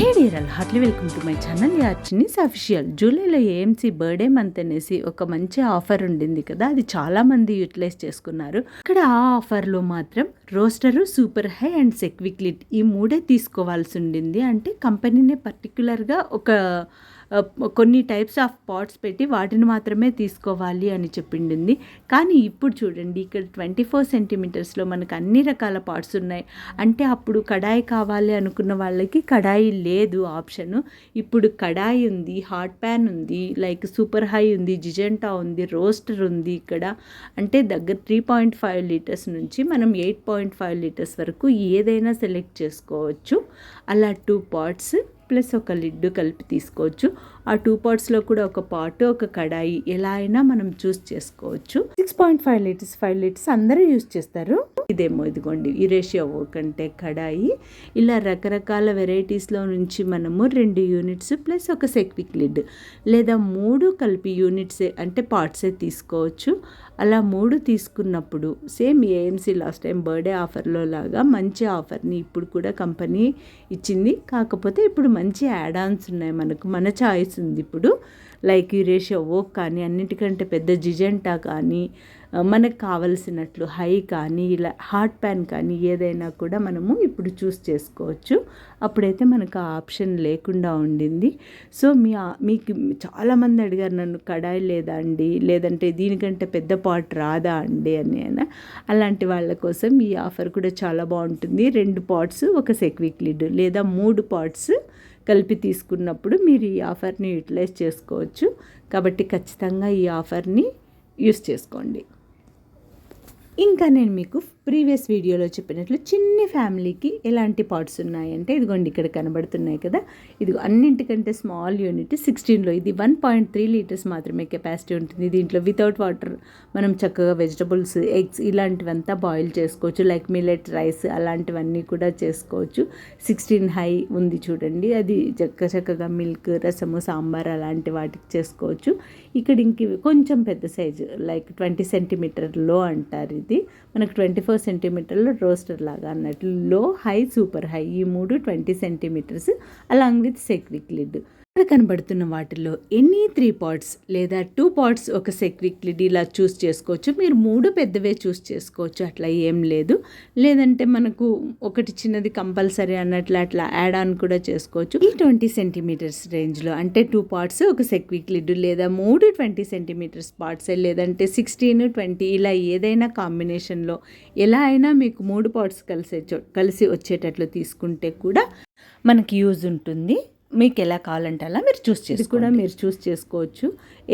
Hey dear heartly welcome to my channel యాచినీస్ official. జూలైలో AMC birthday month అనేసి ఒక మంచి ఆఫర్ ఉండింది కదా, అది చాలామంది యూటిలైజ్ చేసుకున్నారు. ఇక్కడ ఆ ఆఫర్లో మాత్రం రోస్టరు, సూపర్ హై అండ్ సెక్విక్లిట్ ఈ మూడే తీసుకోవాల్సి ఉండింది. అంటే కంపెనీనే పర్టికులర్గా కొన్ని టైప్స్ ఆఫ్ పాట్స్ పెట్టి వాటిని మాత్రమే తీసుకోవాలి అని చెప్పిండింది. కానీ ఇప్పుడు చూడండి, ఇక్కడ 24 సెంటీమీటర్స్లో మనకు అన్ని రకాల పాట్స్ ఉన్నాయి. అంటే అప్పుడు కడాయి కావాలి అనుకున్న వాళ్ళకి కడాయి లేదు ఆప్షను. ఇప్పుడు కడాయి ఉంది, హాట్ ప్యాన్ ఉంది, లైక్ సూపర్ హై ఉంది, జిజెంటా ఉంది, రోస్టర్ ఉంది. ఇక్కడ అంటే దగ్గర 3.5 లీటర్స్ నుంచి మనం 8.5 లీటర్స్ వరకు ఏదైనా సెలెక్ట్ చేసుకోవచ్చు. అలా 2 పాట్స్ ప్లస్ ఒక లిడ్ కలిపి తీసుకోవచ్చు. ఆ 2 పాట్స్లో కూడా ఒక పాటు, ఒక కడాయి ఎలా అయినా మనం చూస్ చేసుకోవచ్చు. 6.5 లీటర్స్, 5 లీటర్స్ అందరూ యూస్ చేస్తారు. ఇదేమో ఇదిగోండి ఇరేషియా కంటే కడాయి. ఇలా రకరకాల వెరైటీస్లో నుంచి మనము 2 యూనిట్స్ ప్లస్ ఒక సెక్విక్ లిడ్ లేదా 3 కలిపి యూనిట్సే అంటే పార్ట్సే తీసుకోవచ్చు. అలా 3 తీసుకున్నప్పుడు same AMC last time birthday ఆఫర్లో లాగా మంచి ఆఫర్ని ఇప్పుడు కూడా కంపెనీ ఇచ్చింది. కాకపోతే ఇప్పుడు మంచి యాడ్ ఆన్స్ ఉన్నాయి, మన చాయిస్ ఉంది ఇప్పుడు. లైక్ యురేషియా ఓక్ కానీ, అన్నిటికంటే పెద్ద జిజెంటా కానీ, మనకు కావలసినట్లు హై కానీ, ఇలా హాట్ ప్యాన్ కానీ ఏదైనా కూడా మనము ఇప్పుడు చూస్ చేసుకోవచ్చు. అప్పుడైతే మనకు ఆ ఆప్షన్ లేకుండా ఉండింది. సో మీకు చాలామంది అడిగారు నన్ను, కడాయి లేదా అండి, లేదంటే దీనికంటే పెద్ద పాట్ రాదా అండి అని. అలాంటి వాళ్ళ కోసం ఈ ఆఫర్ కూడా చాలా బాగుంటుంది. 2 పాట్స్, ఒక సెక్విక్ లిడ్ లేదా 3 పాట్స్ కలిపి తీసుకున్నప్పుడు మీరు ఈ ఆఫర్ని యూటిలైజ్ చేసుకోవచ్చు. కాబట్టి ఖచ్చితంగా ఈ ఆఫర్ని యూస్ చేసుకోండి. ఇంకా నేను మీకు ప్రీవియస్ వీడియోలో చెప్పినట్లు చిన్ని ఫ్యామిలీకి ఎలాంటి పాట్స్ ఉన్నాయంటే ఇదిగోండి ఇక్కడ కనబడుతున్నాయి కదా, ఇది అన్నింటికంటే స్మాల్ యూనిట్ 16లో. ఇది 1.3 లీటర్స్ మాత్రమే కెపాసిటీ ఉంటుంది. దీంట్లో వితౌట్ వాటర్ మనం చక్కగా వెజిటబుల్స్, ఎగ్స్ ఇలాంటివంతా బాయిల్ చేసుకోవచ్చు. లైక్ మిల్లెట్ రైస్ అలాంటివన్నీ కూడా చేసుకోవచ్చు. 16 హై ఉంది చూడండి, అది చక్కగా మిల్క్, రసము, సాంబార్ అలాంటి వాటికి చేసుకోవచ్చు. ఇక్కడ కొంచెం పెద్ద సైజు లైక్ 20 సెంటీమీటర్ లో అంటారు. ఇది మనకు 24 సెంటీమీటర్లు రోస్టర్ లాగా అన్నట్లు. లో, హై, సూపర్ హై ఈ 3 20 సెంటీమీటర్స్ అలాంగ్ విత్ సెక్విక్ లిడ్. ఇక్కడ కనబడుతున్న వాటిలో ఎనీ 3 పాట్స్ లేదా 2 పాట్స్ ఒక సెక్విక్ లిడ్ ఇలా చూస్ చేసుకోవచ్చు. మీరు 3 పెద్దవే చూస్ చేసుకోవచ్చు, అట్లా ఏం లేదు. లేదంటే మనకు ఒకటి చిన్నది కంపల్సరీ అన్నట్లు అట్లా యాడ్ ఆన్ కూడా చేసుకోవచ్చు. ఈ 20 సెంటీమీటర్స్ రేంజ్లో అంటే 2 పాట్స్ ఒక సెక్విక్ లిడ్ లేదా 3 20 సెంటీమీటర్స్ పాట్స్ లేదంటే 16 20 ఇలా ఏదైనా కాంబినేషన్లో ఎలా అయినా మీకు 3 పాట్స్ కలిసి వచ్చేటట్లు తీసుకుంటే కూడా మనకి యూజ్ ఉంటుంది. మీకు ఎలా కావాలంటే అలా మీరు చూస్ చేసుకోవచ్చు.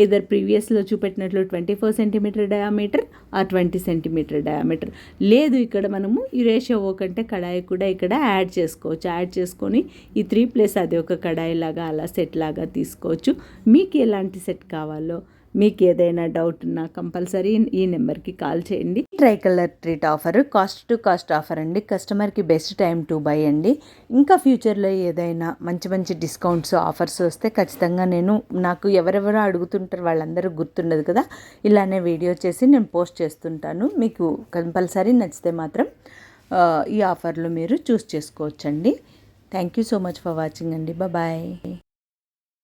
ఏదర్ ప్రీవియస్లో చూపెట్టినట్లు 24 సెంటీమీటర్ డయామీటర్ ఆ 20 సెంటీమీటర్ డయామీటర్. లేదు ఇక్కడ మనము యురేషియా కంటే కడాయి కూడా ఇక్కడ యాడ్ చేసుకోవచ్చు. యాడ్ చేసుకొని ఈ 3 ప్లస్ అది ఒక కడాయి లాగా అలా సెట్ లాగా తీసుకోవచ్చు. మీకు ఎలాంటి సెట్ కావాలో, మీకు ఏదైనా డౌట్ ఉన్నా కంపల్సరీ ఈ నెంబర్కి కాల్ చేయండి. Try colour treat offer cost to cost offer అండి. కస్టమర్కి బెస్ట్ టైం టు బై అండి. ఇంకా ఫ్యూచర్లో ఏదైనా మంచి డిస్కౌంట్స్ ఆఫర్స్ వస్తే ఖచ్చితంగా నాకు ఎవరెవరో అడుగుతుంటారు, వాళ్ళందరూ గుర్తుండదు కదా, ఇలానే వీడియో చేసి నేను పోస్ట్ చేస్తుంటాను. మీకు కంపల్సరీ నచ్చితే మాత్రం ఈ ఆఫర్లో మీరు చూస్ చేసుకోవచ్చండి. Thank you so much for watching అండి. బాయ్.